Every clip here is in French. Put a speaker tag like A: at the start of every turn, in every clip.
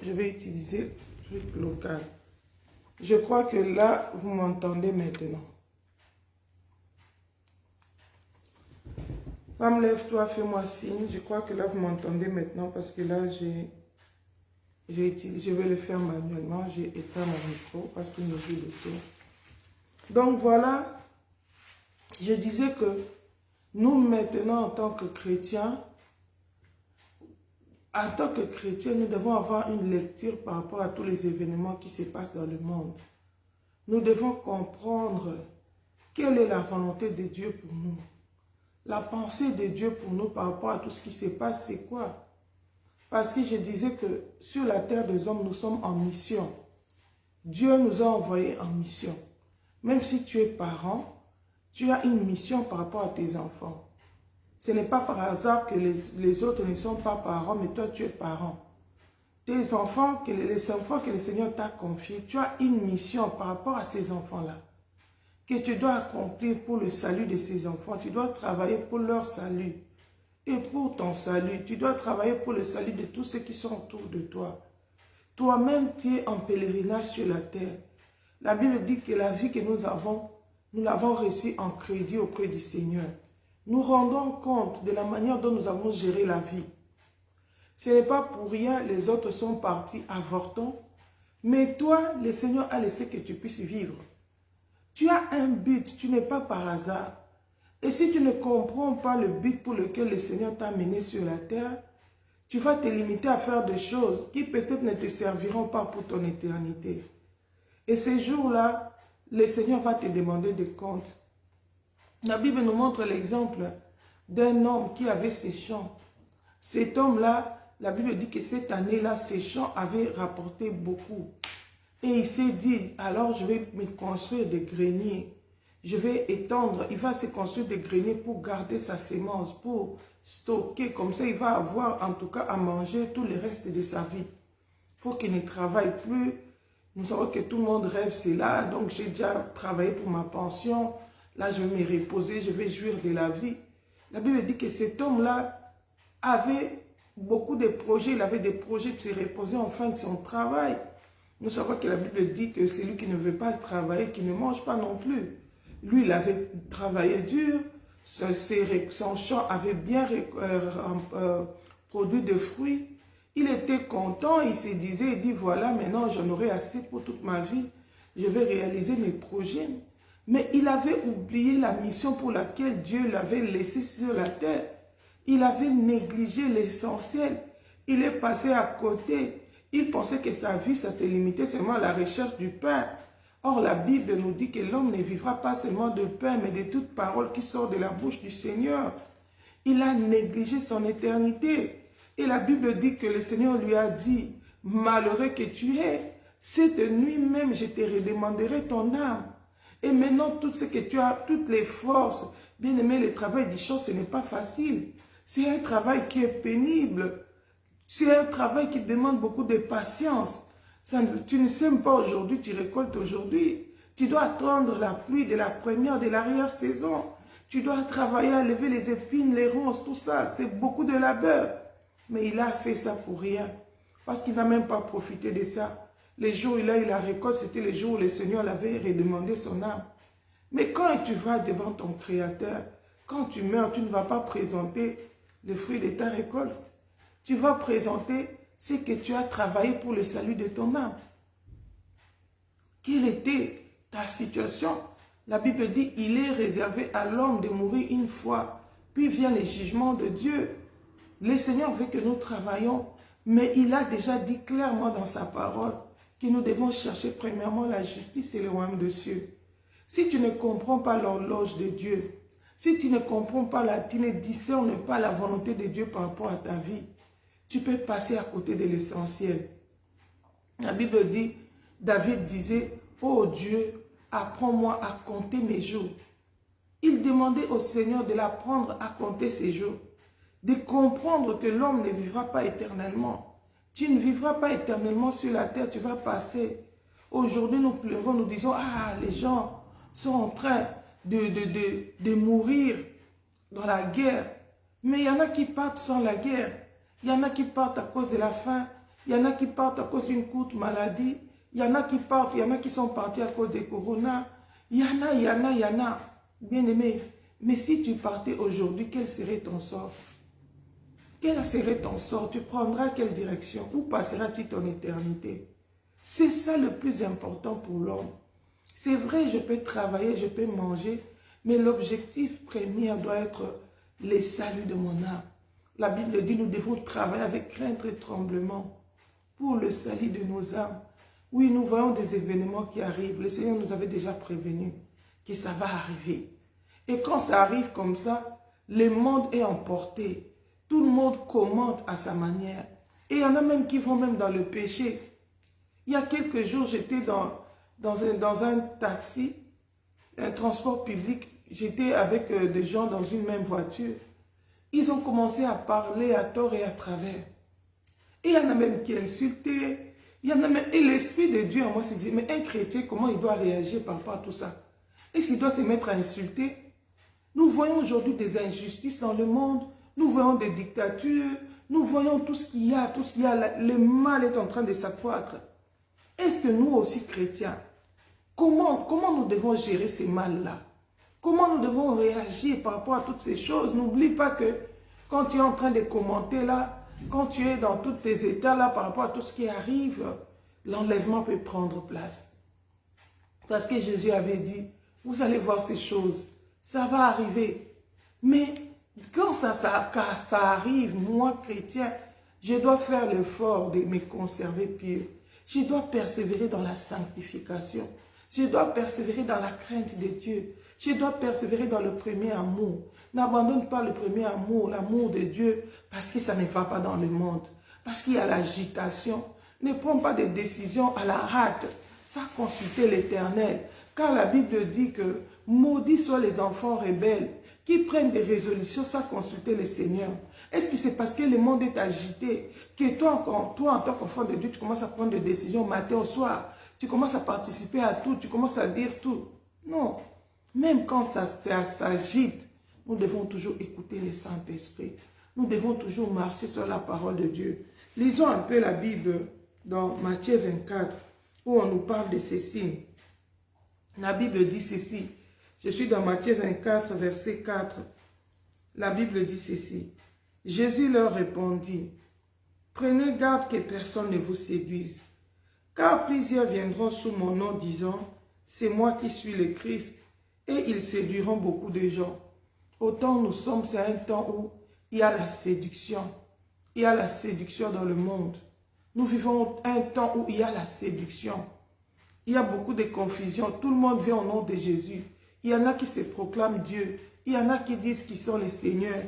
A: Je vais utiliser le truc local. Je crois que là, vous m'entendez maintenant. Femme, lève-toi, fais-moi signe. Je crois que là, vous m'entendez maintenant parce que là, je vais le faire manuellement. J'ai éteint mon micro parce qu'il me joue le tour. Donc voilà, je disais que nous maintenant, en tant que chrétiens, nous devons avoir une lecture par rapport à tous les événements qui se passent dans le monde. Nous devons comprendre quelle est la volonté de Dieu pour nous. La pensée de Dieu pour nous par rapport à tout ce qui se passe, c'est quoi? Parce que je disais que sur la terre des hommes, nous sommes en mission. Dieu nous a envoyés en mission. Même si tu es parent, tu as une mission par rapport à tes enfants. Ce n'est pas par hasard que les autres ne sont pas parents, mais toi tu es parent. Tes enfants, les enfants que le Seigneur t'a confiés, tu as une mission par rapport à ces enfants-là, que tu dois accomplir pour le salut de ces enfants. Tu dois travailler pour leur salut. Et pour ton salut, tu dois travailler pour le salut de tous ceux qui sont autour de toi. Toi-même, tu es en pèlerinage sur la terre. La Bible dit que la vie que nous l'avons reçue en crédit auprès du Seigneur. Nous rendons compte de la manière dont nous avons géré la vie. Ce n'est pas pour rien, les autres sont partis avortants. Mais toi, le Seigneur a laissé que tu puisses vivre. Tu as un but, tu n'es pas par hasard. Et si tu ne comprends pas le but pour lequel le Seigneur t'a mené sur la terre, tu vas te limiter à faire des choses qui peut-être ne te serviront pas pour ton éternité. Et ces jours-là, le Seigneur va te demander des comptes. La Bible nous montre l'exemple d'un homme qui avait ses champs. Cet homme-là, la Bible dit que cette année-là, ses champs avaient rapporté beaucoup. Et il s'est dit, alors je vais me construire des greniers. Je vais étendre, il va se construire des greniers pour garder sa sémence, pour stocker. Comme ça, il va avoir en tout cas à manger tout le reste de sa vie. Pour qu'il ne travaille plus. Nous savons que tout le monde rêve, c'est là. Donc j'ai déjà travaillé pour ma pension. Là, je vais me reposer, je vais jouir de la vie. La Bible dit que cet homme-là avait beaucoup de projets. Il avait des projets de se reposer en fin de son travail. Nous savons que la Bible dit que celui qui ne veut pas travailler, qui ne mange pas non plus. Lui, il avait travaillé dur. Son champ avait bien produit de fruits. Il était content. Il se disait, il dit, voilà, maintenant j'en aurai assez pour toute ma vie. Je vais réaliser mes projets. Mais il avait oublié la mission pour laquelle Dieu l'avait laissé sur la terre. Il avait négligé l'essentiel. Il est passé à côté. Il pensait que sa vie, ça se limitait seulement à la recherche du pain. Or, la Bible nous dit que l'homme ne vivra pas seulement de pain, mais de toute parole qui sort de la bouche du Seigneur. Il a négligé son éternité. Et la Bible dit que le Seigneur lui a dit, malheureux que tu es, cette nuit même, je te redemanderai ton âme. Et maintenant, tout ce que tu as, toutes les forces, bien aimé, le travail du champ, ce n'est pas facile. C'est un travail qui est pénible. C'est un travail qui demande beaucoup de patience. Tu ne sèmes pas aujourd'hui, tu récoltes aujourd'hui. Tu dois attendre la pluie de la première, de l'arrière-saison. Tu dois travailler à lever les épines, les ronces, tout ça. C'est beaucoup de labeur. Mais il a fait ça pour rien. Parce qu'il n'a même pas profité de ça. Les jours où il a eu la récolte, c'était les jours où le Seigneur l'avait redemandé son âme. Mais quand tu vas devant ton Créateur, quand tu meurs, tu ne vas pas présenter le fruit de ta récolte. Tu vas présenter ce que tu as travaillé pour le salut de ton âme. Quelle était ta situation? La Bible dit, il est réservé à l'homme de mourir une fois, puis vient le jugement de Dieu. Le Seigneur veut que nous travaillions, mais il a déjà dit clairement dans sa parole que nous devons chercher premièrement la justice et le royaume de cieux. Si tu ne comprends pas l'horloge de Dieu, si tu ne comprends pas, tu ne discernes pas la volonté de Dieu par rapport à ta vie, tu peux passer à côté de l'essentiel. La Bible dit, David disait, « Oh Dieu, apprends-moi à compter mes jours. » Il demandait au Seigneur de l'apprendre à compter ses jours, de comprendre que l'homme ne vivra pas éternellement. Tu ne vivras pas éternellement sur la terre, tu vas passer. Aujourd'hui, nous pleurons, nous disons, « Ah, les gens sont en train de mourir dans la guerre. » Mais il y en a qui partent sans la guerre. Il y en a qui partent à cause de la faim. Il y en a qui partent à cause d'une courte maladie. Il y en a qui partent, il y en a qui sont partis à cause des corona. Il y en a. Bien-aimé, mais si tu partais aujourd'hui, quel serait ton sort? Quel serait ton sort? Tu prendras quelle direction? Où passeras-tu ton éternité? C'est ça le plus important pour l'homme. C'est vrai, je peux travailler, je peux manger, mais l'objectif premier doit être le salut de mon âme. La Bible dit, nous devons travailler avec crainte et tremblement pour le salut de nos âmes. Oui, nous voyons des événements qui arrivent. Le Seigneur nous avait déjà prévenu que ça va arriver. Et quand ça arrive comme ça, le monde est emporté. Tout le monde commente à sa manière. Et il y en a même qui vont même dans le péché. Il y a quelques jours, j'étais dans un taxi, un transport public. J'étais avec des gens dans une même voiture. Ils ont commencé à parler à tort et à travers. Et il y en a même qui insultaient. Il y en a même... Et l'Esprit de Dieu en moi s'est dit, mais un chrétien, comment il doit réagir par rapport à tout ça? Est-ce qu'il doit se mettre à insulter? Nous voyons aujourd'hui des injustices dans le monde. Nous voyons des dictatures. Nous voyons tout ce qu'il y a. Le mal est en train de s'accroître. Est-ce que nous aussi, chrétiens, comment nous devons gérer ces mal-là? Comment nous devons réagir par rapport à toutes ces choses? N'oublie pas que quand tu es en train de commenter là, quand tu es dans tous tes états là par rapport à tout ce qui arrive, l'enlèvement peut prendre place. Parce que Jésus avait dit, vous allez voir ces choses, ça va arriver. Mais quand ça arrive, moi chrétien, je dois faire l'effort de me conserver pur. Je dois persévérer dans la sanctification. Je dois persévérer dans la crainte de Dieu. Je dois persévérer dans le premier amour. N'abandonne pas le premier amour, l'amour de Dieu, parce que ça ne va pas dans le monde. Parce qu'il y a l'agitation. Ne prends pas des décisions à la hâte, sans consulter l'Éternel. Car la Bible dit que maudits soient les enfants rebelles qui prennent des résolutions sans consulter le Seigneur. Est-ce que c'est parce que le monde est agité que toi, en tant qu'enfant de Dieu, tu commences à prendre des décisions matin au soir? Tu commences à participer à tout, tu commences à dire tout. Non. Même quand ça s'agite, nous devons toujours écouter le Saint-Esprit. Nous devons toujours marcher sur la parole de Dieu. Lisons un peu la Bible dans Matthieu 24, où on nous parle de ceci. La Bible dit ceci. Je suis dans Matthieu 24, verset 4. La Bible dit ceci. Jésus leur répondit, « Prenez garde que personne ne vous séduise, car plusieurs viendront sous mon nom disant, « C'est moi qui suis le Christ », et ils séduiront beaucoup de gens. Autant nous sommes à un temps où il y a la séduction. Il y a la séduction dans le monde. Nous vivons un temps où il y a la séduction. Il y a beaucoup de confusion. Tout le monde vient au nom de Jésus. Il y en a qui se proclament Dieu. Il y en a qui disent qu'ils sont les seigneurs.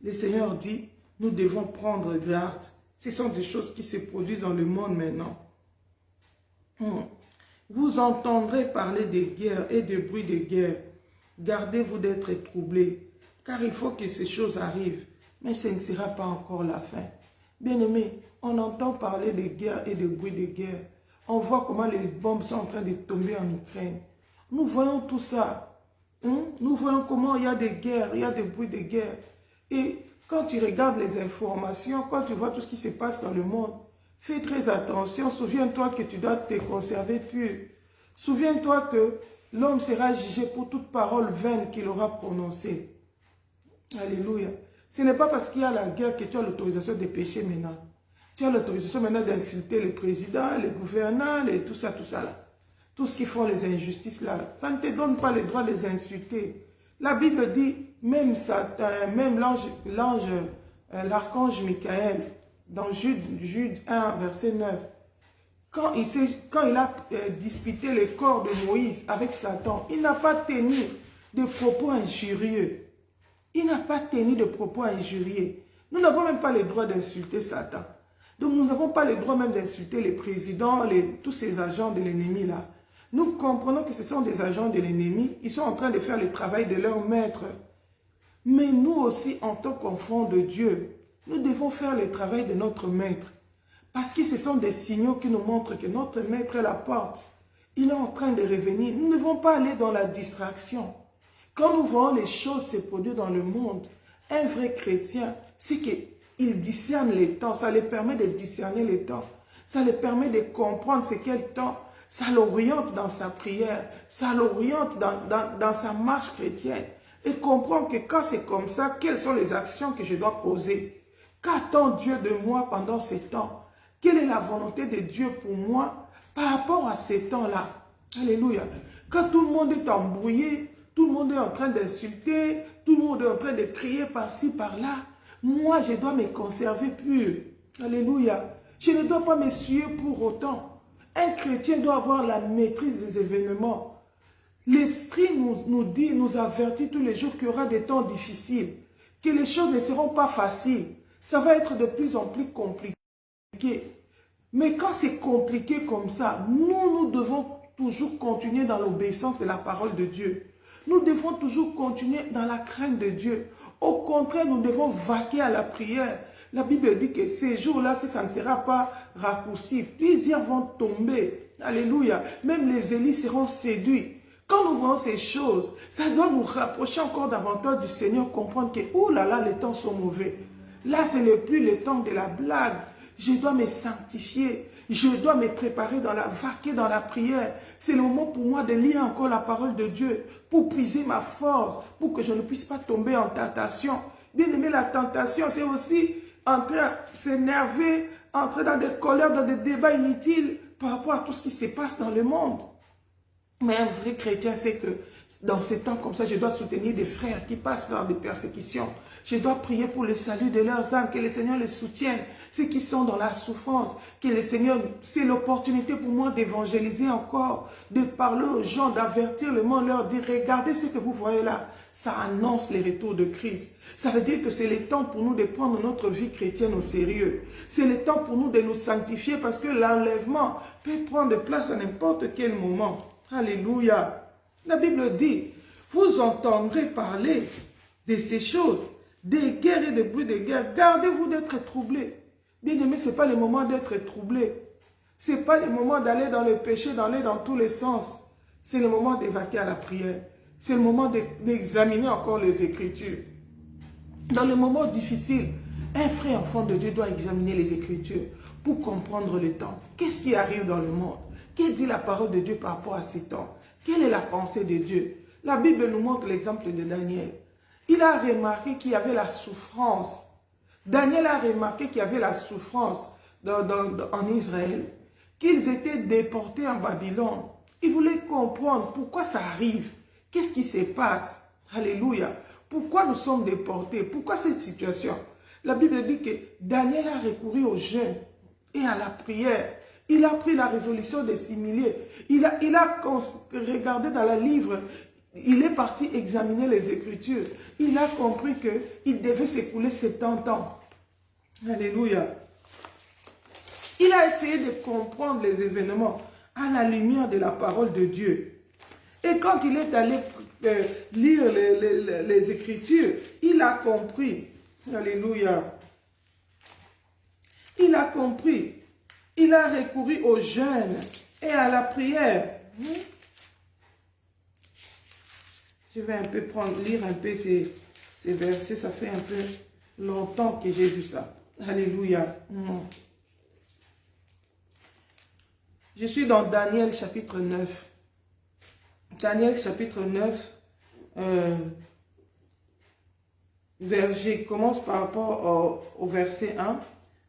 A: Le Seigneur dit, nous devons prendre garde. Ce sont des choses qui se produisent dans le monde maintenant. Vous entendrez parler de guerre et de bruit de guerre. Gardez-vous d'être troublés, car il faut que ces choses arrivent, mais ce ne sera pas encore la fin. Bien-aimés, on entend parler de guerre et de bruit de guerre. On voit comment les bombes sont en train de tomber en Ukraine. Nous voyons tout ça. Nous voyons comment il y a des guerres, il y a des bruits de guerre. Et quand tu regardes les informations, quand tu vois tout ce qui se passe dans le monde, fais très attention. Souviens-toi que tu dois te conserver pur. Souviens-toi que l'homme sera jugé pour toute parole vaine qu'il aura prononcée. Alléluia. Ce n'est pas parce qu'il y a la guerre que tu as l'autorisation de pécher maintenant. Tu as l'autorisation maintenant d'insulter le président, les gouvernants, et tout ça là. Tout ce qui font les injustices là. Ça ne te donne pas le droit de les insulter. La Bible dit, même Satan, même l'archange Michael, dans Jude 1, verset 9, quand il a disputé le corps de Moïse avec Satan, il n'a pas tenu de propos injurieux. Il n'a pas tenu de propos injurieux. Nous n'avons même pas le droit d'insulter Satan. Donc nous n'avons pas le droit même d'insulter les présidents, tous ces agents de l'ennemi là. Nous comprenons que ce sont des agents de l'ennemi. Ils sont en train de faire le travail de leur maître. Mais nous aussi, en tant qu'enfants de Dieu, nous devons faire le travail de notre maître. Parce que ce sont des signaux qui nous montrent que notre maître est à la porte. Il est en train de revenir. Nous ne devons pas aller dans la distraction. Quand nous voyons les choses se produire dans le monde, un vrai chrétien, c'est que ils discernent les temps. Ça les permet de discerner les temps. Ça les permet de comprendre c'est quel temps. Ça l'oriente dans sa prière. Ça l'oriente dans sa marche chrétienne. Et comprendre que quand c'est comme ça, quelles sont les actions que je dois poser. Qu'attend Dieu de moi pendant ces temps? Quelle est la volonté de Dieu pour moi par rapport à ces temps-là? Alléluia. Quand tout le monde est embrouillé, tout le monde est en train d'insulter, tout le monde est en train de crier par-ci, par-là, moi, je dois me conserver pur. Alléluia. Je ne dois pas m'essuyer pour autant. Un chrétien doit avoir la maîtrise des événements. L'Esprit nous dit, nous avertit tous les jours qu'il y aura des temps difficiles, que les choses ne seront pas faciles. Ça va être de plus en plus compliqué. Mais quand c'est compliqué comme ça, nous devons toujours continuer dans l'obéissance de la parole de Dieu. Nous devons toujours continuer dans la crainte de Dieu. Au contraire, nous devons vaquer à la prière. La Bible dit que ces jours-là, si ça ne sera pas raccourci, plusieurs vont tomber. Alléluia. Même les élus seront séduits. Quand nous voyons ces choses, ça doit nous rapprocher encore davantage du Seigneur, comprendre que, oh là là, les temps sont mauvais. Là, ce n'est plus le temps de la blague. Je dois me sanctifier. Je dois me préparer vaquer dans la prière. C'est le moment pour moi de lire encore la parole de Dieu pour puiser ma force, pour que je ne puisse pas tomber en tentation. Bien aimé, la tentation, c'est aussi entrer à s'énerver, entrer dans des colères, dans des débats inutiles par rapport à tout ce qui se passe dans le monde. Mais un vrai chrétien sait que dans ces temps comme ça, je dois soutenir des frères qui passent dans des persécutions. Je dois prier pour le salut de leurs âmes, que le Seigneur les soutienne. Ceux qui sont dans la souffrance, que le Seigneur, c'est l'opportunité pour moi d'évangéliser encore, de parler aux gens, d'avertir le monde, leur dire, regardez ce que vous voyez là. Ça annonce le retour de Christ. Ça veut dire que c'est le temps pour nous de prendre notre vie chrétienne au sérieux. C'est le temps pour nous de nous sanctifier parce que l'enlèvement peut prendre place à n'importe quel moment. Alléluia. La Bible dit, vous entendrez parler de ces choses, des guerres et des bruits de guerre. Gardez-vous d'être troublés. Bien aimé, ce n'est pas le moment d'être troublé. Ce n'est pas le moment d'aller dans le péché, d'aller dans tous les sens. C'est le moment d'évacuer à la prière. C'est le moment d'examiner encore les Écritures. Dans les moments difficiles, un frère enfant de Dieu doit examiner les Écritures pour comprendre le temps. Qu'est-ce qui arrive dans le monde? Que dit la parole de Dieu par rapport à ces temps? Quelle est la pensée de Dieu? La Bible nous montre l'exemple de Daniel. Il a remarqué qu'il y avait la souffrance. Daniel a remarqué qu'il y avait la souffrance en Israël, qu'ils étaient déportés en Babylone. Il voulait comprendre pourquoi ça arrive. Qu'est-ce qui se passe? Alléluia. Pourquoi nous sommes déportés? Pourquoi cette situation? La Bible dit que Daniel a recouru au jeûne et à la prière. Il a pris la résolution de s'humilier. Il a regardé dans le livre. Il est parti examiner les Écritures. Il a compris qu'il devait s'écouler 70 ans. Alléluia. Il a essayé de comprendre les événements à la lumière de la parole de Dieu. Et quand il est allé lire les Écritures, il a compris. Alléluia. Il a compris. Il a recouru au jeûne et à la prière. Je vais un peu lire un peu ces versets. Ça fait un peu longtemps que j'ai vu ça. Alléluia. Je suis dans Daniel chapitre 9. Daniel chapitre 9, je commence par rapport au verset 1.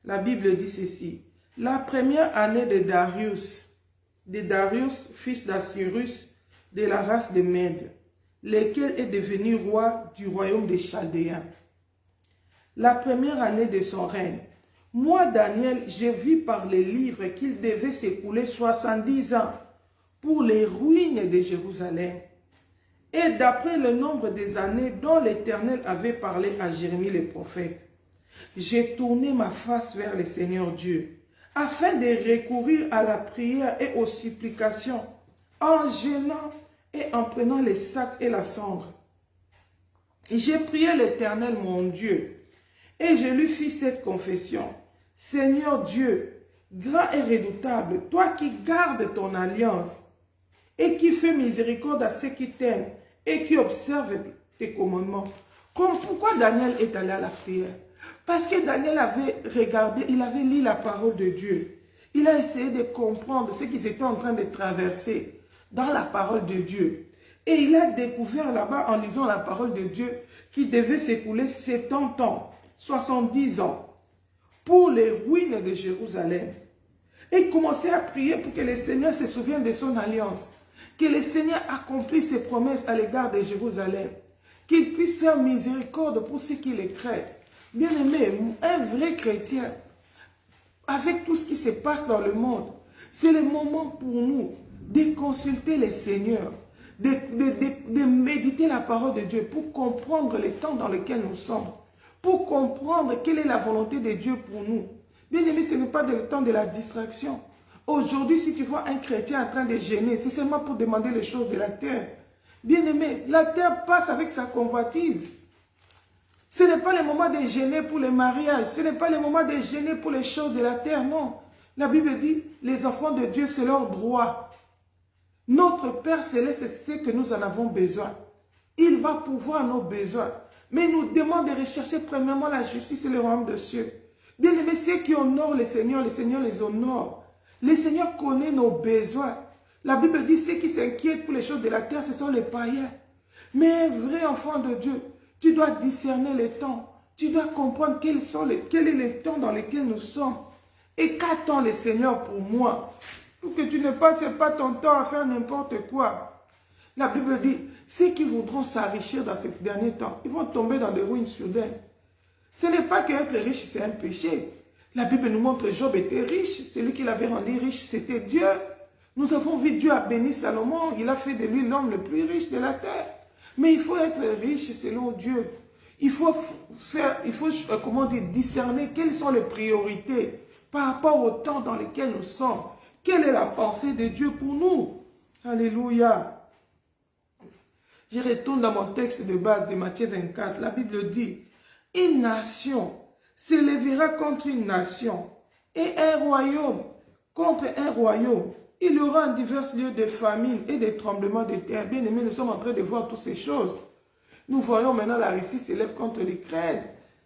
A: La Bible dit ceci. La première année de Darius, fils d'Assyrus, de la race de Mède, lequel est devenu roi du royaume des Chaldéens. La première année de son règne, moi, Daniel, j'ai vu par les livres qu'il devait s'écouler 70 ans pour les ruines de Jérusalem. Et d'après le nombre des années dont l'Éternel avait parlé à Jérémie le prophète, j'ai tourné ma face vers le Seigneur Dieu, afin de recourir à la prière et aux supplications, en jeûnant et en prenant les sacs et la cendre. J'ai prié l'Éternel mon Dieu, et je lui fis cette confession. Seigneur Dieu, grand et redoutable, toi qui gardes ton alliance, et qui fais miséricorde à ceux qui t'aiment, et qui observent tes commandements, Pourquoi Daniel est allé à la prière? Parce que Daniel avait regardé, il avait lu la parole de Dieu. Il a essayé de comprendre ce qu'ils étaient en train de traverser dans la parole de Dieu. Et il a découvert là-bas, en lisant la parole de Dieu, qu'il devait s'écouler 70 ans, 70 ans, pour les ruines de Jérusalem. Et il commençait à prier pour que le Seigneur se souvienne de son alliance, que le Seigneur accomplisse ses promesses à l'égard de Jérusalem, qu'il puisse faire miséricorde pour ceux qui les craignent. Bien-aimé, un vrai chrétien, avec tout ce qui se passe dans le monde, c'est le moment pour nous de consulter le Seigneur, de méditer la parole de Dieu pour comprendre les temps dans lesquels nous sommes, pour comprendre quelle est la volonté de Dieu pour nous. Bien-aimé, ce n'est pas le temps de la distraction. Aujourd'hui, si tu vois un chrétien en train de gêner, c'est seulement pour demander les choses de la terre. Bien-aimé, la terre passe avec sa convoitise. Ce n'est pas le moment de gêner pour le mariage. Ce n'est pas le moment de gêner pour les choses de la terre, non. La Bible dit, les enfants de Dieu, c'est leur droit. Notre Père Céleste sait que nous en avons besoin. Il va pourvoir nos besoins. Mais il nous demande de rechercher premièrement la justice et le royaume de cieux. Bien aimé, ceux qui honorent le Seigneur les honore. Le Seigneur connaît nos besoins. La Bible dit, ceux qui s'inquiètent pour les choses de la terre, ce sont les païens. Mais un vrai enfant de Dieu, tu dois discerner les temps. Tu dois comprendre quel est le temps dans lesquels nous sommes. Et qu'attend le Seigneur pour moi? Pour que tu ne passes pas ton temps à faire n'importe quoi. La Bible dit, ceux qui voudront s'enrichir dans ces derniers temps, ils vont tomber dans des ruines soudaines. Ce n'est pas qu'être riche, c'est un péché. La Bible nous montre que Job était riche. Celui qui l'avait rendu riche, c'était Dieu. Nous avons vu Dieu a béni Salomon. Il a fait de lui l'homme le plus riche de la terre. Mais il faut être riche selon Dieu. Il faut discerner quelles sont les priorités par rapport au temps dans lequel nous sommes. Quelle est la pensée de Dieu pour nous? Alléluia. Je retourne dans mon texte de base de Matthieu 24. La Bible dit, une nation s'élèvera contre une nation et un royaume contre un royaume. Il y aura en divers lieux de famine et de tremblements de terre. Bien aimés, nous sommes en train de voir toutes ces choses. Nous voyons maintenant la Russie s'élève contre l'Ukraine.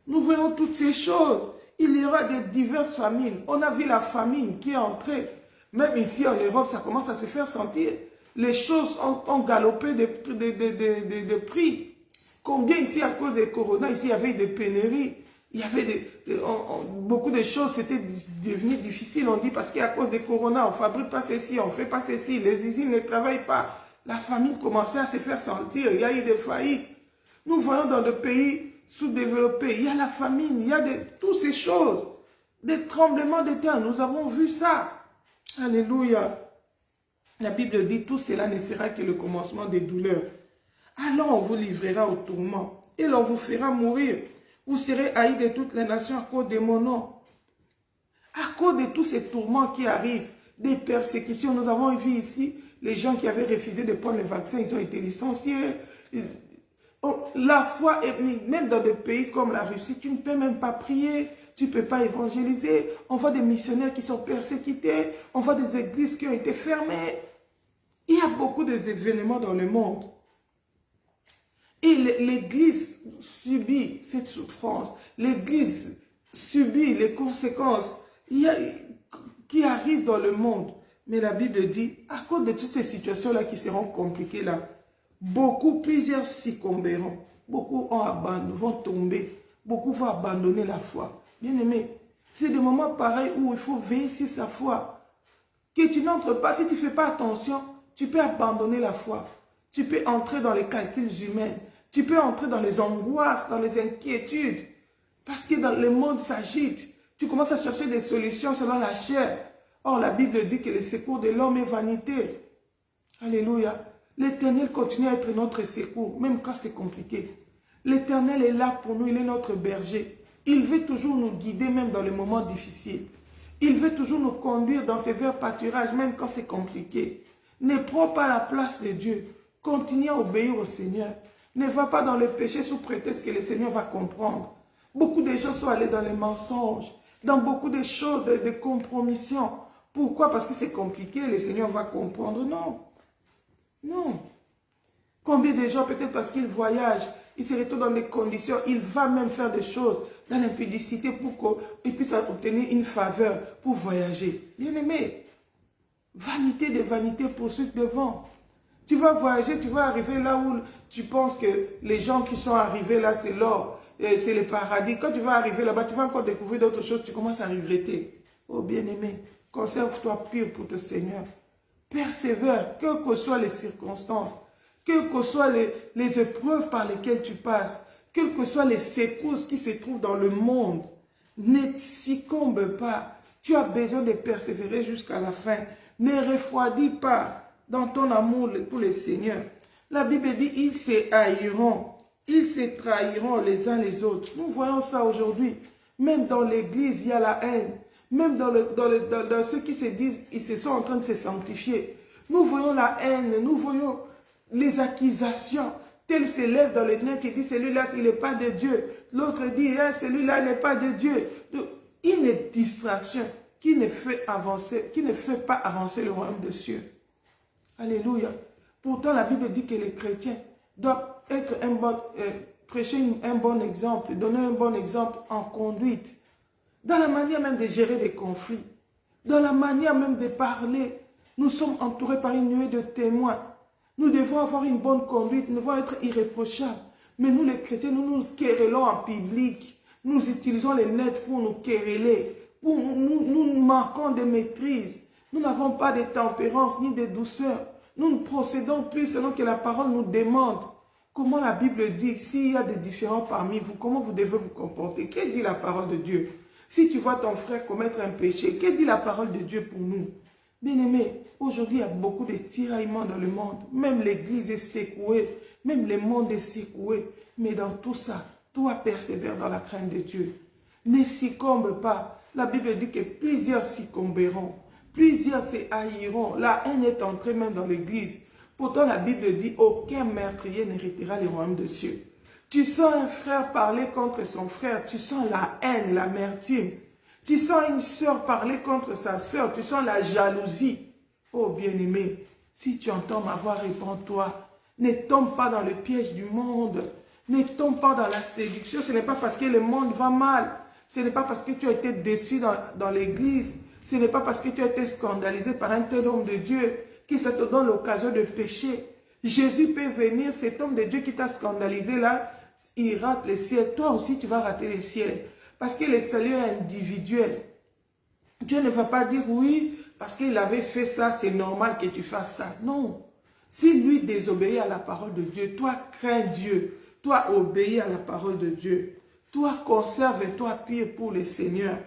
A: Nous voyons toutes ces choses. Il y aura des diverses famines. On a vu la famine qui est entrée. Même ici en Europe, ça commence à se faire sentir. Les choses ont galopé de prix. Combien ici, à cause des corona, ici, il y avait des pénuries. Il y avait beaucoup de choses, c'était devenu difficile. On dit parce qu'à cause des corona, on ne fabrique pas ceci, on ne fait pas ceci, les usines ne travaillent pas. La famine commençait à se faire sentir. Il y a eu des faillites. Nous voyons dans des pays sous-développés, il y a la famine, il y a toutes ces choses. Des tremblements de terre, nous avons vu ça. Alléluia. La Bible dit, tout cela ne sera que le commencement des douleurs. Alors on vous livrera au tourment et l'on vous fera mourir. Vous serez haïs de toutes les nations à cause de mon nom. À cause de tous ces tourments qui arrivent, des persécutions. Nous avons vu ici les gens qui avaient refusé de prendre le vaccin, ils ont été licenciés. La foi, même dans des pays comme la Russie, tu ne peux même pas prier, tu ne peux pas évangéliser. On voit des missionnaires qui sont persécutés, on voit des églises qui ont été fermées. Il y a beaucoup d'événements dans le monde. Et l'Église subit cette souffrance. L'Église subit les conséquences qui arrivent dans le monde. Mais la Bible dit, à cause de toutes ces situations-là qui seront compliquées là, plusieurs succomberont. Beaucoup vont tomber. Beaucoup vont abandonner la foi. Bien aimé, c'est des moments pareils où il faut veiller sur sa foi. Que tu n'entres pas, si tu ne fais pas attention, tu peux abandonner la foi. Tu peux entrer dans les calculs humains. Tu peux entrer dans les angoisses, dans les inquiétudes. Parce que dans le monde s'agite. Tu commences à chercher des solutions selon la chair. Or, la Bible dit que le secours de l'homme est vanité. Alléluia. L'Éternel continue à être notre secours, même quand c'est compliqué. L'Éternel est là pour nous, il est notre berger. Il veut toujours nous guider, même dans les moments difficiles. Il veut toujours nous conduire dans ses verts pâturages, même quand c'est compliqué. Ne prends pas la place de Dieu. Continue à obéir au Seigneur. Ne va pas dans le péché sous prétexte que le Seigneur va comprendre. Beaucoup de gens sont allés dans les mensonges, dans beaucoup de choses, de compromissions. Pourquoi? Parce que c'est compliqué, le Seigneur va comprendre. Non. Non. Combien de gens, peut-être parce qu'ils voyagent, il se retrouve dans des conditions, il va même faire des choses dans l'impudicité pour qu'il puisse obtenir une faveur pour voyager. Bien-aimé, vanité de vanité, poursuite devant. Tu vas voyager, tu vas arriver là où tu penses que les gens qui sont arrivés là, c'est l'or, c'est le paradis. Quand tu vas arriver là-bas, tu vas encore découvrir d'autres choses, tu commences à regretter. Oh bien-aimé, conserve-toi pur pour ton Seigneur. Persévère, quelles que soient les circonstances, quelles que soient les épreuves par lesquelles tu passes, quelles que soient les secousses qui se trouvent dans le monde. Ne succombe pas. Tu as besoin de persévérer jusqu'à la fin. Ne refroidis pas dans ton amour pour le Seigneur. La Bible dit, ils se haïront, ils se trahiront les uns les autres. Nous voyons ça aujourd'hui. Même dans l'église, il y a la haine. Même dans ceux qui se disent, ils se sont en train de se sanctifier. Nous voyons la haine, nous voyons les accusations. Tel s'élève dans le net et dit, celui-là, il n'est pas de Dieu. L'autre dit, celui-là, il n'est pas de Dieu. Une distraction qui ne fait pas avancer le royaume des cieux. Alléluia. Pourtant, la Bible dit que les chrétiens doivent être prêcher un bon exemple, donner un bon exemple en conduite, dans la manière même de gérer des conflits, dans la manière même de parler. Nous sommes entourés par une nuée de témoins. Nous devons avoir une bonne conduite, nous devons être irréprochables. Mais nous, les chrétiens, nous nous querellons en public. Nous utilisons les nets pour nous quereller. Nous manquons de maîtrise. Nous n'avons pas de tempérance ni de douceur. Nous ne procédons plus selon que la parole nous demande. Comment la Bible dit, s'il y a des différends parmi vous, comment vous devez vous comporter? Que dit la parole de Dieu? Si tu vois ton frère commettre un péché, que dit la parole de Dieu pour nous? Bien-aimés, aujourd'hui il y a beaucoup de tiraillements dans le monde. Même l'église est secouée, même le monde est secoué. Mais dans tout ça, toi persévère dans la crainte de Dieu. Ne succombe pas. La Bible dit que plusieurs succomberont. Plusieurs se haïront. La haine est entrée même dans l'église. Pourtant, la Bible dit, aucun meurtrier n'héritera les royaumes des cieux. Tu sens un frère parler contre son frère, tu sens la haine, l'amertume. Tu sens une sœur parler contre sa sœur, tu sens la jalousie. Oh bien-aimé, si tu entends ma voix, réponds-toi. Ne tombe pas dans le piège du monde. Ne tombe pas dans la séduction. Ce n'est pas parce que le monde va mal. Ce n'est pas parce que tu as été déçu dans l'église. Ce n'est pas parce que tu as été scandalisé par un tel homme de Dieu que ça te donne l'occasion de pécher. Jésus peut venir, cet homme de Dieu qui t'a scandalisé là, il rate le ciel. Toi aussi, tu vas rater le ciel. Parce que le salut est individuel. Dieu ne va pas dire oui, parce qu'il avait fait ça, c'est normal que tu fasses ça. Non. Si lui désobéit à la parole de Dieu, toi crains Dieu. Toi obéis à la parole de Dieu. Toi conserve-toi pire pour le Seigneur.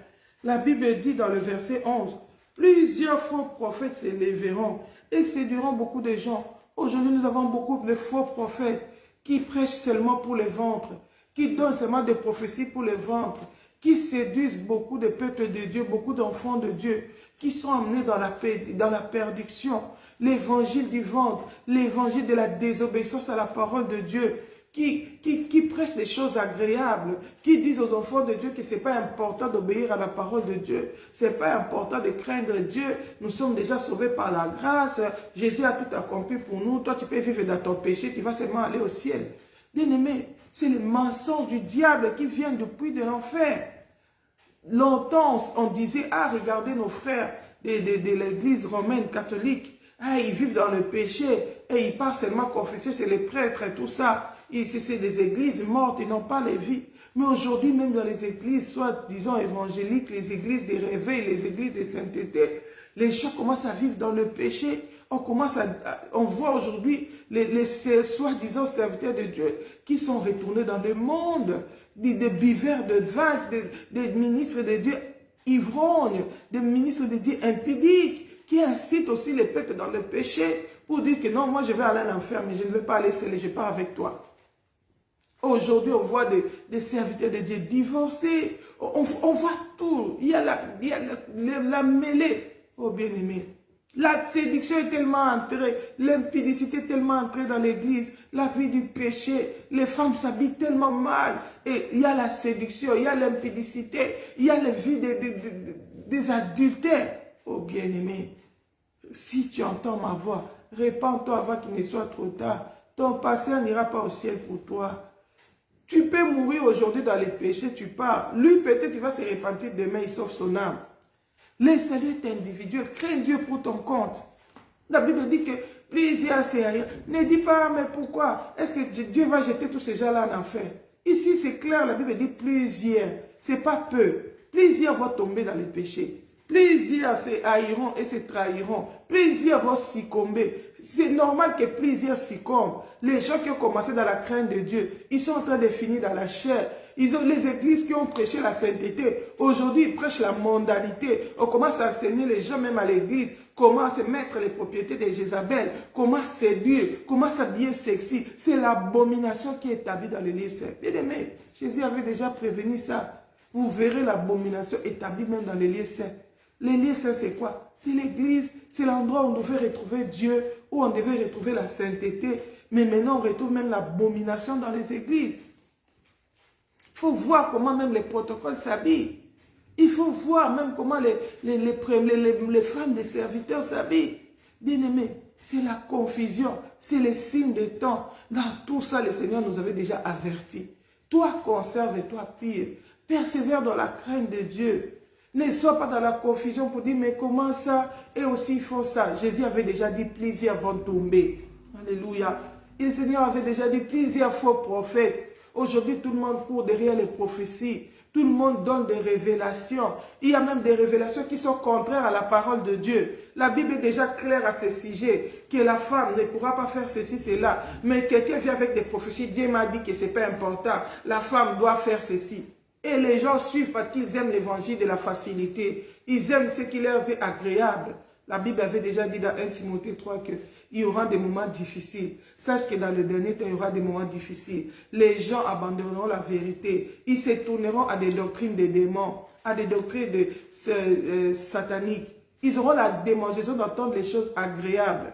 A: La Bible dit dans le verset 11, plusieurs faux prophètes s'élèveront et séduiront beaucoup de gens. Aujourd'hui, nous avons beaucoup de faux prophètes qui prêchent seulement pour les ventres, qui donnent seulement des prophéties pour les ventres, qui séduisent beaucoup de peuples de Dieu, beaucoup d'enfants de Dieu, qui sont amenés dans la perdition. L'évangile du ventre, l'évangile de la désobéissance à la parole de Dieu, qui prêchent des choses agréables, qui disent aux enfants de Dieu que ce n'est pas important d'obéir à la parole de Dieu, ce n'est pas important de craindre Dieu, nous sommes déjà sauvés par la grâce, Jésus a tout accompli pour nous, toi tu peux vivre dans ton péché, tu vas seulement aller au ciel. Bien-aimé, c'est le mensonge du diable qui vient depuis de l'enfer. Longtemps, on disait, ah regardez nos frères de l'église romaine catholique, ah, ils vivent dans le péché et ils partent seulement confesser chez les prêtres et tout ça. C'est des églises mortes, ils n'ont pas les vies. Mais aujourd'hui, même dans les églises, soit disons évangéliques, les églises des réveils, les églises de sainteté, les gens commencent à vivre dans le péché. On voit aujourd'hui les soi-disant serviteurs de Dieu qui sont retournés dans le monde, des buveurs de vin, des ministres de Dieu ivrognes, des ministres de Dieu impudiques, qui incitent aussi les peuples dans le péché pour dire que non, moi je vais aller à l'enfer, mais je ne vais pas aller seul, je pars avec toi. Aujourd'hui, on voit des serviteurs de Dieu divorcés. On voit tout. Il y a la mêlée. Oh bien-aimé. La séduction est tellement entrée. L'impudicité est tellement entrée dans l'église. La vie du péché. Les femmes s'habillent tellement mal. Et il y a la séduction, il y a l'impudicité, il y a la vie des adultères. Oh bien-aimé. Si tu entends ma voix, répands-toi avant qu'il ne soit trop tard. Ton pasteur n'ira pas au ciel pour toi. Tu peux mourir aujourd'hui dans les péchés, tu pars. Lui, peut-être, il va se repentir demain, il sauve son âme. Le salut est individuel. Crains Dieu pour ton compte. La Bible dit que plusieurs, c'est rien. Ne dis pas, mais pourquoi? Est-ce que Dieu va jeter tous ces gens-là en enfer? Ici, c'est clair, la Bible dit plusieurs. Ce n'est pas peu. Plusieurs vont tomber dans les péchés. Plusieurs se haïront et se trahiront. Plusieurs vont succomber. C'est normal que plusieurs succombent. Les gens qui ont commencé dans la crainte de Dieu, ils sont en train de finir dans la chair. Ils ont les églises qui ont prêché la sainteté. Aujourd'hui, ils prêchent la mondanité. On commence à enseigner les gens, même à l'église, comment se mettre les propriétés de Jézabel, comment séduire, comment s'habiller sexy. C'est l'abomination qui est établie dans les lieux saints. Bien aimé, Jésus avait déjà prévenu ça. Vous verrez l'abomination établie même dans les lieux saints. Les lieux saints, c'est quoi? C'est l'église, c'est l'endroit où on devait retrouver Dieu, où on devait retrouver la sainteté. Mais maintenant, on retrouve même l'abomination dans les églises. Il faut voir comment même les protocoles s'habillent. Il faut voir même comment les femmes des serviteurs s'habillent. Bien-aimés, c'est la confusion, c'est les signes des temps. Dans tout ça, le Seigneur nous avait déjà avertis. Toi, conserve et toi, pire. Persévère dans la crainte de Dieu. Ne sois pas dans la confusion pour dire, mais comment ça? Et aussi, ils font ça. Jésus avait déjà dit, plusieurs vont tomber. Alléluia. Et le Seigneur avait déjà dit, plusieurs faux prophètes. Aujourd'hui, tout le monde court derrière les prophéties. Tout le monde donne des révélations. Il y a même des révélations qui sont contraires à la parole de Dieu. La Bible est déjà claire à ce sujet, que la femme ne pourra pas faire ceci, cela. Mais quelqu'un vient avec des prophéties. Dieu m'a dit que ce n'est pas important. La femme doit faire ceci. Et les gens suivent parce qu'ils aiment l'évangile de la facilité. Ils aiment ce qui leur est agréable. La Bible avait déjà dit dans 1 Timothée 3 qu'il y aura des moments difficiles. Sache que dans le dernier temps, il y aura des moments difficiles. Les gens abandonneront la vérité. Ils se tourneront à des doctrines des démons, à des doctrines sataniques. Ils auront la démangeaison d'entendre les choses agréables.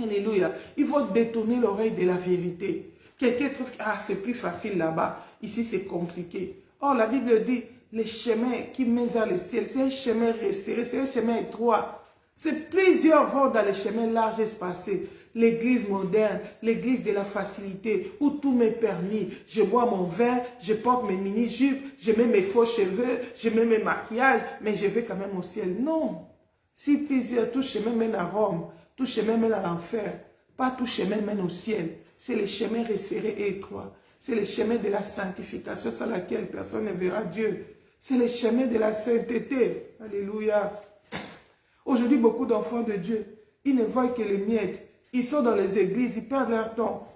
A: Alléluia. Il faut détourner l'oreille de la vérité. Quelqu'un trouve que c'est plus facile là-bas. Ici, c'est compliqué. Or, la Bible dit, les chemins qui mènent vers le ciel, c'est un chemin resserré, c'est un chemin étroit. C'est plusieurs vont dans les chemins larges et espacés. L'église moderne, l'église de la facilité, où tout m'est permis. Je bois mon vin, je porte mes mini-jupes, je mets mes faux cheveux, je mets mes maquillages, mais je vais quand même au ciel. Non. Si plusieurs, tout chemin mène à Rome, tout chemin mène à l'enfer, pas tout chemin mène au ciel. C'est les chemins resserrés et étroits. C'est le chemin de la sanctification sans laquelle personne ne verra Dieu. C'est le chemin de la sainteté. Alléluia. Aujourd'hui, beaucoup d'enfants de Dieu, ils ne voient que les miettes. Ils sont dans les églises, ils perdent leur temps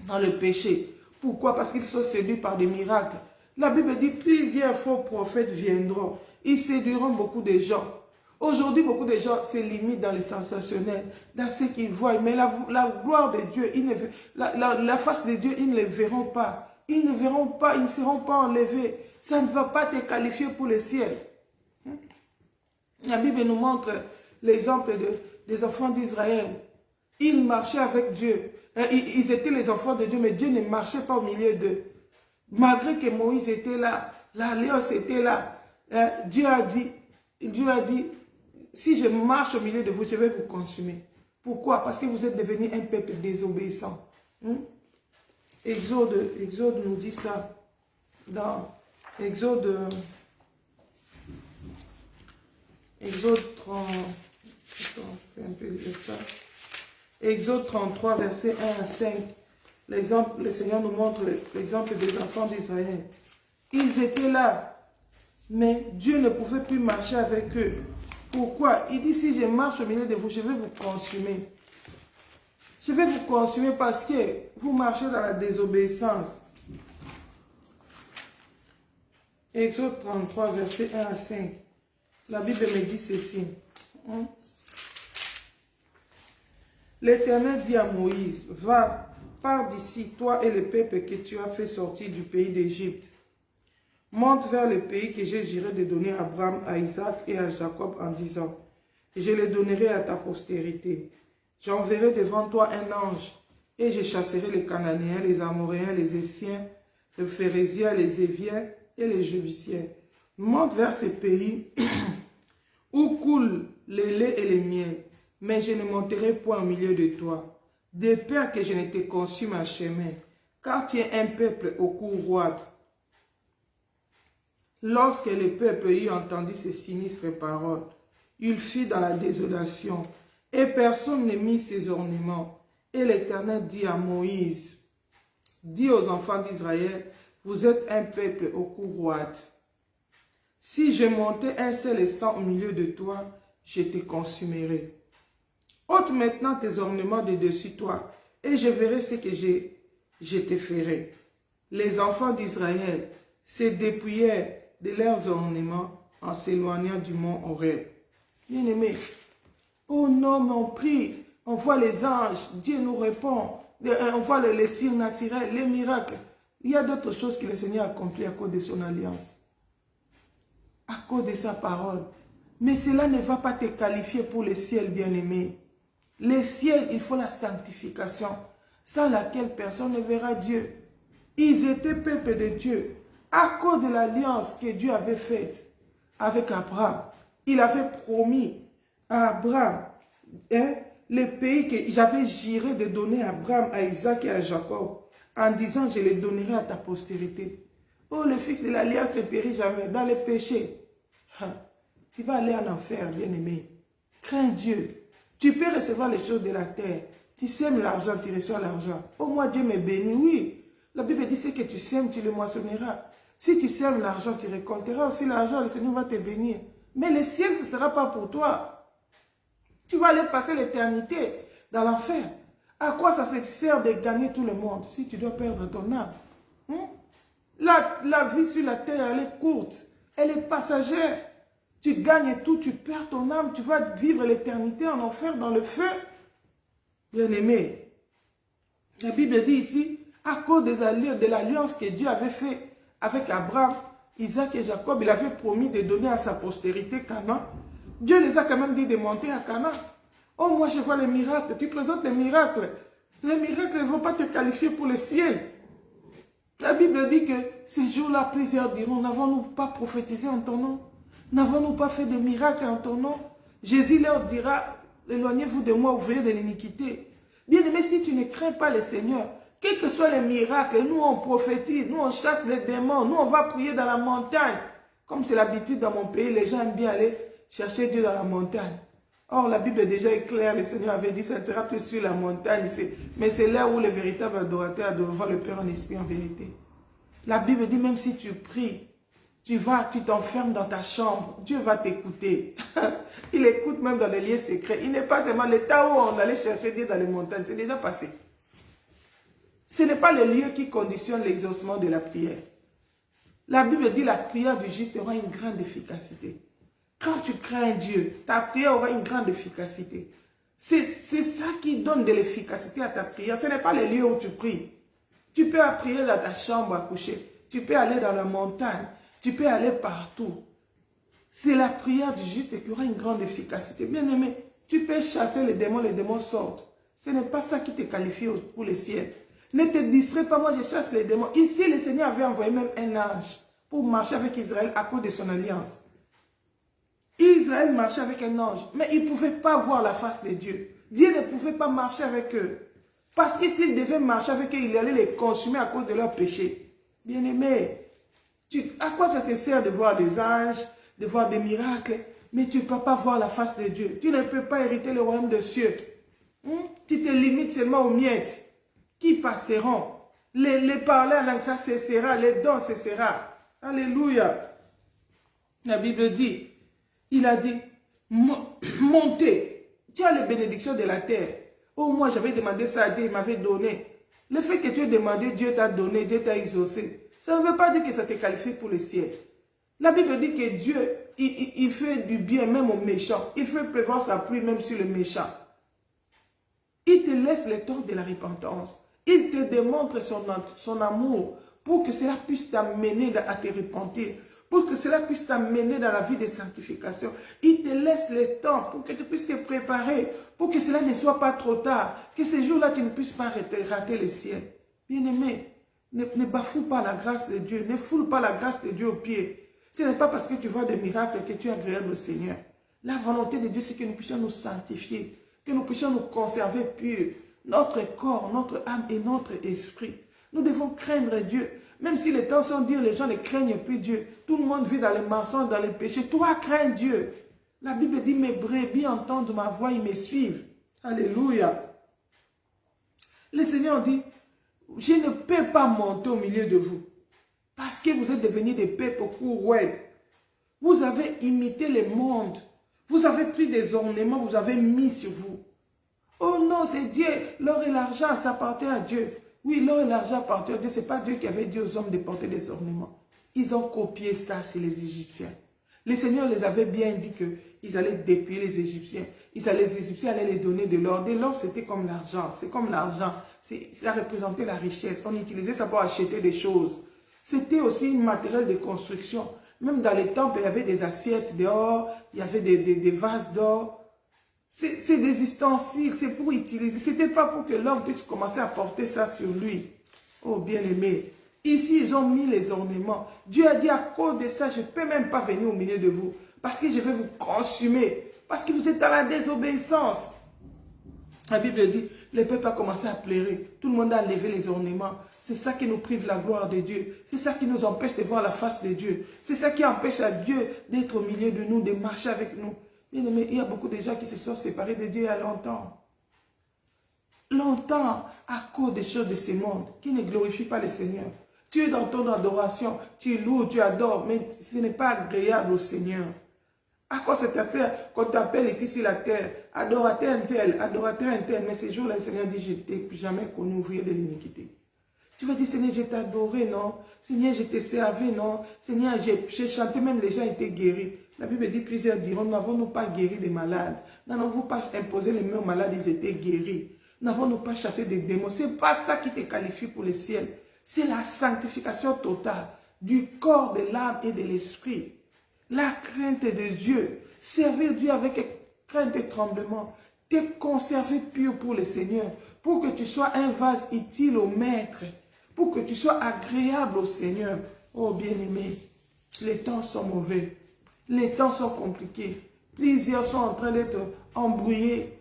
A: dans le péché. Pourquoi? Parce qu'ils sont séduits par des miracles. La Bible dit plusieurs faux prophètes viendront. Ils séduiront beaucoup de gens. Aujourd'hui, beaucoup de gens se limitent dans les sensationnels, dans ce qu'ils voient. Mais la gloire de Dieu, la face de Dieu, ils ne les verront pas. Ils ne verront pas, ils ne seront pas enlevés. Ça ne va pas te qualifier pour le ciel. La Bible nous montre l'exemple des enfants d'Israël. Ils marchaient avec Dieu. Ils étaient les enfants de Dieu, mais Dieu ne marchait pas au milieu d'eux. Malgré que Moïse était là, l'Alliance était là, Dieu a dit, si je marche au milieu de vous, je vais vous consumer. Pourquoi? Parce que vous êtes devenus un peuple désobéissant. Exode nous dit ça. Dans Exode 30. Un peu de ça. Exode 33, verset 1 à 5. Le Seigneur nous montre l'exemple des enfants d'Israël. Ils étaient là, mais Dieu ne pouvait plus marcher avec eux. Pourquoi? Il dit, si je marche au milieu de vous, je vais vous consumer. Je vais vous consumer parce que vous marchez dans la désobéissance. Exode 33, verset 1 à 5. La Bible me dit ceci. L'Éternel dit à Moïse, va, pars d'ici, toi et le peuple que tu as fait sortir du pays d'Égypte. Monte vers le pays que je jurai de donner à Abraham, à Isaac et à Jacob en disant, je le donnerai à ta postérité. J'enverrai devant toi un ange, et je chasserai les Cananéens, les Amoréens, les Essiens, les Phérésiens, les Éviens et les Jébusiens. Monte vers ce pays où coulent le lait et le miel, mais je ne monterai point au milieu de toi, de peur que je ne te consume en chemin, car tu es un peuple au cou roide. Lorsque le peuple eut entendu ces sinistres paroles, il fut dans la désolation, et personne ne mit ses ornements. Et l'Éternel dit à Moïse, dis aux enfants d'Israël, vous êtes un peuple au cou roide. Si je montais un seul instant au milieu de toi, je te consumerai. Ôte maintenant tes ornements de dessus toi, et je verrai ce que je te ferai. Les enfants d'Israël se dépouillèrent de leurs ornements en s'éloignant du mont Horeb. Bien-aimés, oh non, mais on prie, on voit les anges, Dieu nous répond, on voit les signes naturels, les miracles. Il y a d'autres choses que le Seigneur a accompli à cause de son alliance, à cause de sa parole. Mais cela ne va pas te qualifier pour le ciel, bien-aimé. Le ciel, il faut la sanctification, sans laquelle personne ne verra Dieu. Ils étaient peuple de Dieu à cause de l'alliance que Dieu avait faite avec Abraham. Il avait promis à Abraham le pays que j'avais juré de donner à Abraham, à Isaac et à Jacob, en disant je les donnerai à ta postérité. Oh, le fils de l'alliance ne périt jamais dans les péchés. Tu vas aller en enfer, bien-aimé. Crains Dieu. Tu peux recevoir les choses de la terre. Tu sèmes l'argent, tu reçois l'argent. Oh, moi, Dieu me bénit, oui. La Bible dit, c'est que tu sèmes, tu le moissonneras. Si tu sèmes l'argent, tu récolteras aussi l'argent, le Seigneur va te bénir. Mais le ciel, ce ne sera pas pour toi. Tu vas aller passer l'éternité dans l'enfer. À quoi ça te sert de gagner tout le monde si tu dois perdre ton âme? La vie sur la terre, elle est courte. Elle est passagère. Tu gagnes tout, tu perds ton âme. Tu vas vivre l'éternité en enfer dans le feu. Bien-aimé, la Bible dit ici, à cause de l'alliance que Dieu avait fait avec Abraham, Isaac et Jacob, il avait promis de donner à sa postérité Canaan. Dieu les a quand même dit de monter à Canaan. Oh, moi je vois les miracles. Tu présentes les miracles. Les miracles ne vont pas te qualifier pour le ciel. La Bible dit que ces jours-là, plusieurs diront, n'avons-nous pas prophétisé en ton nom? N'avons-nous pas fait des miracles en ton nom? Jésus leur dira, éloignez-vous de moi, ouvriers de l'iniquité. Bien-aimé, si tu ne crains pas le Seigneur, quels que soient les miracles, nous on prophétise, nous on chasse les démons, nous on va prier dans la montagne. Comme c'est l'habitude dans mon pays, les gens aiment bien aller chercher Dieu dans la montagne. Or, la Bible déjà est claire, le Seigneur avait dit, ça ne sera plus sur la montagne, mais c'est là où les véritables adorateurs adoreront le Père en esprit en vérité. La Bible dit, même si tu pries, tu t'enfermes dans ta chambre, Dieu va t'écouter. Il écoute même dans les lieux secrets. Il n'est pas seulement l'état où on allait chercher Dieu dans les montagnes, c'est déjà passé. Ce n'est pas le lieu qui conditionne l'exaucement de la prière. La Bible dit, la prière du juste aura une grande efficacité. Quand tu crains Dieu, ta prière aura une grande efficacité. C'est ça qui donne de l'efficacité à ta prière. Ce n'est pas le lieu où tu pries. Tu peux prier dans ta chambre à coucher. Tu peux aller dans la montagne. Tu peux aller partout. C'est la prière du juste qui aura une grande efficacité. Bien aimé, tu peux chasser les démons sortent. Ce n'est pas ça qui te qualifie pour le ciel. Ne te distrais pas, moi je chasse les démons. Ici, le Seigneur avait envoyé même un ange pour marcher avec Israël à cause de son alliance. Israël marchait avec un ange, mais il ne pouvait pas voir la face de Dieu. Dieu ne pouvait pas marcher avec eux. Parce que s'il devait marcher avec eux, il allait les consumer à cause de leurs péchés. Bien-aimé, à quoi ça te sert de voir des anges, de voir des miracles, mais tu ne peux pas voir la face de Dieu. Tu ne peux pas hériter le royaume des cieux. Tu te limites seulement aux miettes qui passeront. Les parler en langue, ça cessera, les dons cessera. Alléluia. La Bible dit, il a dit, montez, tu as les bénédictions de la terre. Oh, moi j'avais demandé ça à Dieu, il m'avait donné. Le fait que tu aies demandé, Dieu t'a donné, Dieu t'a exaucé. Ça ne veut pas dire que ça te qualifie pour le ciel. La Bible dit que Dieu, il fait du bien même aux méchants. Il fait pleuvoir sa pluie même sur les méchants. Il te laisse les torts de la repentance. Il te démontre son amour pour que cela puisse t'amener à te repentir. Pour que cela puisse t'amener dans la vie de sanctification. Il te laisse le temps pour que tu puisses te préparer. Pour que cela ne soit pas trop tard. Que ce jour-là, tu ne puisses pas rater le ciel. Bien-aimé, ne bafoue pas la grâce de Dieu. Ne foule pas la grâce de Dieu aux pieds. Ce n'est pas parce que tu vois des miracles que tu es agréable au Seigneur. La volonté de Dieu, c'est que nous puissions nous sanctifier. Que nous puissions nous conserver purs. Notre corps, notre âme et notre esprit. Nous devons craindre Dieu. Même si les temps sont durs, les gens ne craignent plus Dieu. Tout le monde vit dans les mensonges, dans les péchés. Toi, crains Dieu. La Bible dit, mes brebis entendent ma voix, ils me suivent. Alléluia. Le Seigneur dit, je ne peux pas monter au milieu de vous. Parce que vous êtes devenus des peuples courrouèdes. Vous avez imité le monde. Vous avez pris des ornements, vous avez mis sur vous. Oh non, c'est Dieu. L'or et l'argent, ça appartient à Dieu. Oui, l'or et l'argent appartient à Dieu. Ce n'est pas Dieu qui avait dit aux hommes de porter des ornements. Ils ont copié ça chez les Égyptiens. Le Seigneur les avait bien dit qu'ils allaient dépouiller les Égyptiens. Les Égyptiens allaient les donner de l'or. De l'or, c'était comme l'argent. C'est comme l'argent. Ça représentait la richesse. On utilisait ça pour acheter des choses. C'était aussi un matériel de construction. Même dans les temples, il y avait des assiettes d'or, il y avait des vases d'or. C'est des ustensiles, c'est pour utiliser. Ce n'était pas pour que l'homme puisse commencer à porter ça sur lui. Oh, bien-aimé. Ici, ils ont mis les ornements. Dieu a dit, à cause de ça, je ne peux même pas venir au milieu de vous. Parce que je vais vous consumer. Parce que vous êtes dans la désobéissance. La Bible dit, le peuple a commencé à pleurer. Tout le monde a levé les ornements. C'est ça qui nous prive la gloire de Dieu. C'est ça qui nous empêche de voir la face de Dieu. C'est ça qui empêche à Dieu d'être au milieu de nous, de marcher avec nous. Bien-aimé, il y a beaucoup de gens qui se sont séparés de Dieu il y a longtemps. Longtemps, à cause des choses de ce monde, qui ne glorifient pas le Seigneur. Tu es dans ton adoration, tu loues, tu adores, mais ce n'est pas agréable au Seigneur. À quoi ça sert qu'on t'appelle ici sur la terre, adorateur un tel, mais ce jour-là, le Seigneur dit, je ne t'ai plus jamais connu ouvrier de l'iniquité. Tu vas dire, Seigneur, je t'ai adoré, non? Seigneur, je t'ai servi, non? Seigneur, j'ai chanté, même les gens étaient guéris. La Bible dit, plusieurs diront, n'avons-nous pas guéri des malades? N'avons-nous pas imposé les mains aux malades, ils étaient guéris? N'avons-nous pas chassé des démons? Ce n'est pas ça qui te qualifie pour le ciel. C'est la sanctification totale du corps, de l'âme et de l'esprit. La crainte de Dieu. Servir Dieu avec crainte et tremblement. Te conserver pur pour le Seigneur. Pour que tu sois un vase utile au Maître. Pour que tu sois agréable au Seigneur. Oh bien-aimé, les temps sont mauvais. Les temps sont compliqués. Plusieurs sont en train d'être embrouillés.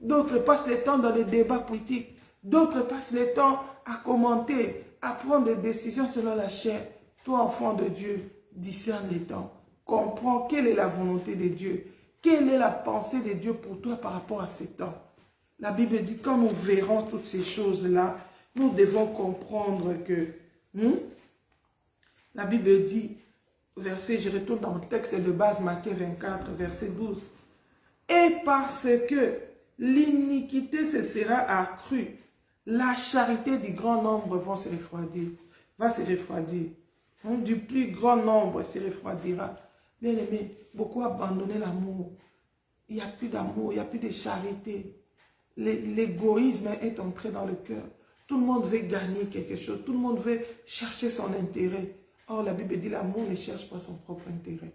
A: D'autres passent le temps dans les débats politiques. D'autres passent le temps à commenter, à prendre des décisions selon la chair. Toi, enfant de Dieu, discerne les temps. Comprends quelle est la volonté de Dieu. Quelle est la pensée de Dieu pour toi par rapport à ces temps. La Bible dit, quand nous verrons toutes ces choses-là, nous devons comprendre que... La Bible dit, verset, je retourne dans le texte de base, Matthieu 24, verset 12. Et parce que l'iniquité se sera accrue, la charité du grand nombre va se refroidir. Du plus grand nombre se refroidira. Bien aimé, beaucoup abandonné l'amour. Il n'y a plus d'amour, il n'y a plus de charité. L'égoïsme est entré dans le cœur. Tout le monde veut gagner quelque chose. Tout le monde veut chercher son intérêt. Or, la Bible dit l'amour ne cherche pas son propre intérêt.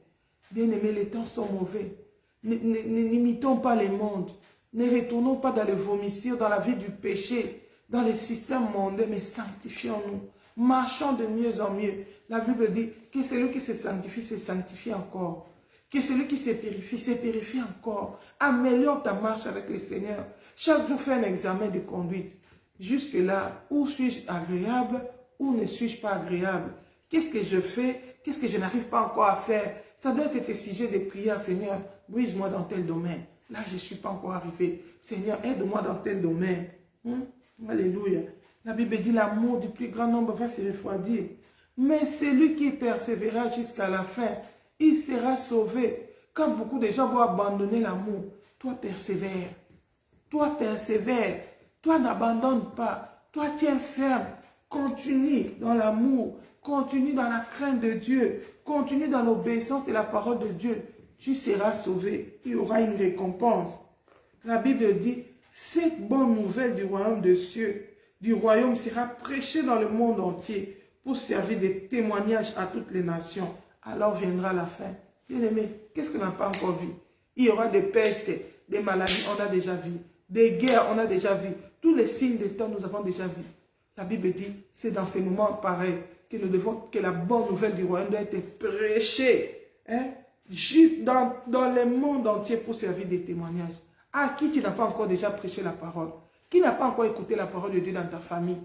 A: Bien aimé, les temps sont mauvais. N'imitons pas les mondes. Ne retournons pas dans les vomissures, dans la vie du péché, dans les systèmes mondains, mais sanctifions-nous. Marchons de mieux en mieux. La Bible dit que celui qui se sanctifie encore. Que celui qui se purifie encore. Améliore ta marche avec le Seigneur. Chaque jour, fais un examen de conduite. Jusque-là, où suis-je agréable, où ne suis-je pas agréable? Qu'est-ce que je fais? Qu'est-ce que je n'arrive pas encore à faire? Ça doit être tes sujets de prière, Seigneur. Brise-moi dans tel domaine. Là, je ne suis pas encore arrivé. Seigneur, aide-moi dans tel domaine. Alléluia. La Bible dit l'amour du plus grand nombre va se refroidir. Mais celui qui persévérera jusqu'à la fin, il sera sauvé. Quand beaucoup de gens vont abandonner l'amour, toi persévère. Toi persévère. Toi n'abandonne pas. Toi tiens ferme. Continue dans l'amour. Continue dans la crainte de Dieu. Continue dans l'obéissance de la parole de Dieu. Tu seras sauvé. Il y aura une récompense. La Bible dit, cette bonne nouvelle du royaume des cieux, du royaume sera prêchée dans le monde entier pour servir de témoignage à toutes les nations. Alors viendra la fin. Bien-aimé, qu'est-ce qu'on n'a pas encore vu? Il y aura des pestes, des maladies, on a déjà vu. Des guerres, on a déjà vu. Tous les signes de temps, nous avons déjà vu. La Bible dit, c'est dans ces moments pareils que nous devons, que la bonne nouvelle du royaume doit être prêchée. Juste dans le monde entier pour servir des témoignages. À qui tu n'as pas encore déjà prêché la parole? Qui n'a pas encore écouté la parole de Dieu dans ta famille?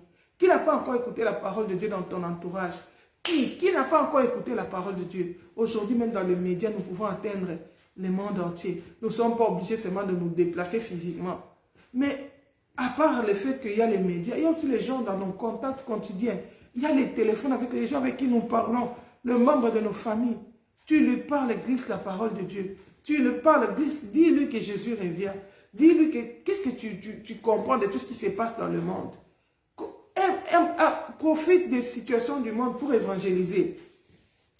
A: Qui n'a pas encore écouté la parole de Dieu dans ton entourage? Qui n'a pas encore écouté la parole de Dieu? Aujourd'hui, même dans les médias, nous pouvons atteindre le monde entier. Nous ne sommes pas obligés seulement de nous déplacer physiquement. Mais à part le fait qu'il y a les médias, il y a aussi les gens dans nos contacts quotidiens. Il y a les téléphones avec les gens avec qui nous parlons, le membre de nos familles. Tu lui parles, glisse la parole de Dieu. Tu lui parles, glisse, dis-lui que Jésus revient. Dis-lui qu'est-ce que tu comprends de tout ce qui se passe dans le monde. Profite des situations du monde pour évangéliser.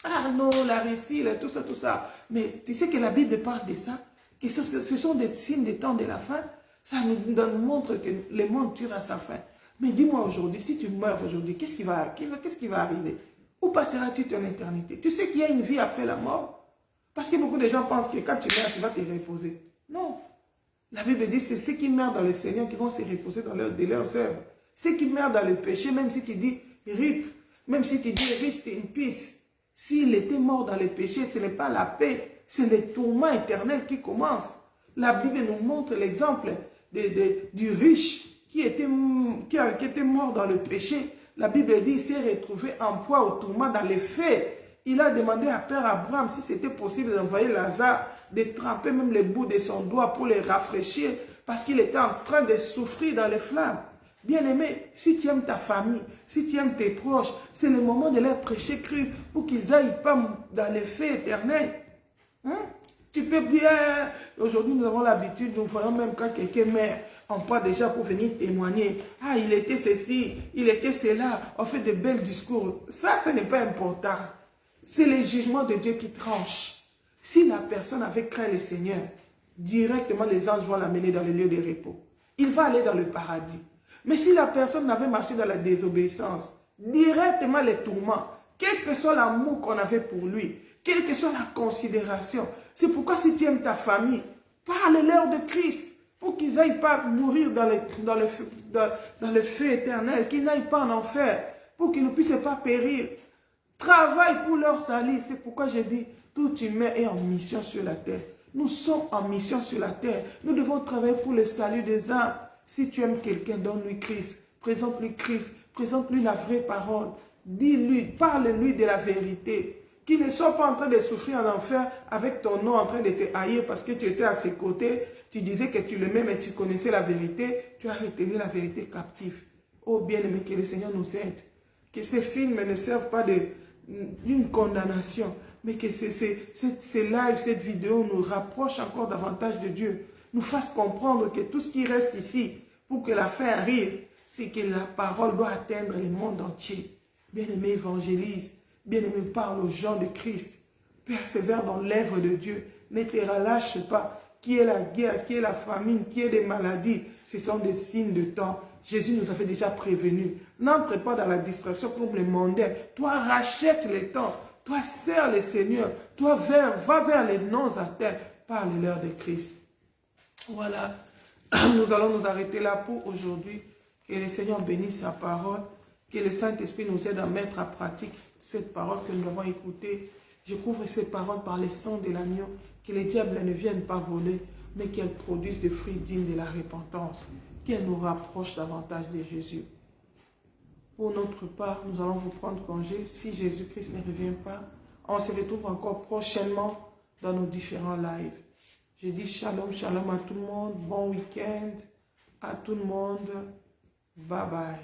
A: Ah non, la récit, tout ça, tout ça. Mais tu sais que la Bible parle de ça, que ce sont des signes des temps de la fin. Ça nous montre que le monde tire à sa fin. Mais dis-moi aujourd'hui, si tu meurs aujourd'hui, qu'est-ce qui va arriver? Où passeras-tu ton éternité? Tu sais qu'il y a une vie après la mort? Parce que beaucoup de gens pensent que quand tu meurs, tu vas te reposer. Non. La Bible dit, c'est ceux qui meurent dans le Seigneur qui vont se reposer dans de leurs œuvres. Ceux qui meurent dans le péché, même si tu dis RIP, même si tu dis rest in peace, s'il était mort dans le péché, ce n'est pas la paix, c'est le tourment éternel qui commence. La Bible nous montre l'exemple du riche qui était mort dans le péché. La Bible dit qu'il s'est retrouvé en proie au tourment dans les faits. Il a demandé à Père Abraham si c'était possible d'envoyer Lazare, de tremper même les bouts de son doigt pour les rafraîchir, parce qu'il était en train de souffrir dans les flammes. Bien-aimé, si tu aimes ta famille, si tu aimes tes proches, c'est le moment de leur prêcher Christ pour qu'ils n'aillent pas dans les faits éternels. Tu peux bien... Aujourd'hui, nous avons l'habitude, nous voyons même quand quelqu'un meurt, on part déjà pour venir témoigner. Ah, il était ceci, il était cela. On fait de belles discours. Ça, ce n'est pas important. C'est le jugement de Dieu qui tranche. Si la personne avait craint le Seigneur, directement les anges vont l'amener dans le lieu de repos. Il va aller dans le paradis. Mais si la personne n'avait marché dans la désobéissance, directement les tourments, quel que soit l'amour qu'on avait pour lui, quelle que soit la considération. C'est pourquoi si tu aimes ta famille, parle-leur de Christ pour qu'ils n'aillent pas mourir dans le feu éternel, qu'ils n'aillent pas en enfer, pour qu'ils ne puissent pas périr. Travaille pour leur salut. C'est pourquoi je dis, tout humain est en mission sur la terre. Nous sommes en mission sur la terre. Nous devons travailler pour le salut des âmes. Si tu aimes quelqu'un, donne-lui Christ. Présente-lui Christ. Présente-lui la vraie parole. Dis-lui, parle-lui de la vérité. Qu'il ne soit pas en train de souffrir en enfer avec ton nom en train de te haïr parce que tu étais à ses côtés. Tu disais que tu l'aimais mais tu connaissais la vérité. Tu as retenu la vérité captive. Oh bien-aimé, que le Seigneur nous aide. Que ces films ne servent pas d'une condamnation, mais que ces lives, cette vidéo nous rapproche encore davantage de Dieu. Nous fasse comprendre que tout ce qui reste ici, pour que la fin arrive, c'est que la parole doit atteindre le monde entier. Bien-aimé, évangélise. Bien-aimé, parle aux gens de Christ. Persévère dans l'œuvre de Dieu. Ne te relâche pas. Qui est la guerre, qui est la famine, qui est des maladies, ce sont des signes de temps. Jésus nous avait déjà prévenus. N'entre pas dans la distraction comme les mondains. Toi, rachète les temps. Toi, sers le Seigneur. Toi, va vers les noms à terre. Parle-leur de Christ. Voilà. Nous allons nous arrêter là pour aujourd'hui. Que le Seigneur bénisse sa parole. Que le Saint-Esprit nous aide à mettre à pratique cette parole que nous avons écoutée. Je couvre ces paroles par le sang de l'agneau. Que les diables ne viennent pas voler, mais qu'elles produisent des fruits dignes de la repentance. Qu'elles nous rapprochent davantage de Jésus. Pour notre part, nous allons vous prendre congé. Si Jésus-Christ ne revient pas, on se retrouve encore prochainement dans nos différents lives. Je dis shalom, shalom à tout le monde. Bon week-end à tout le monde. Bye bye.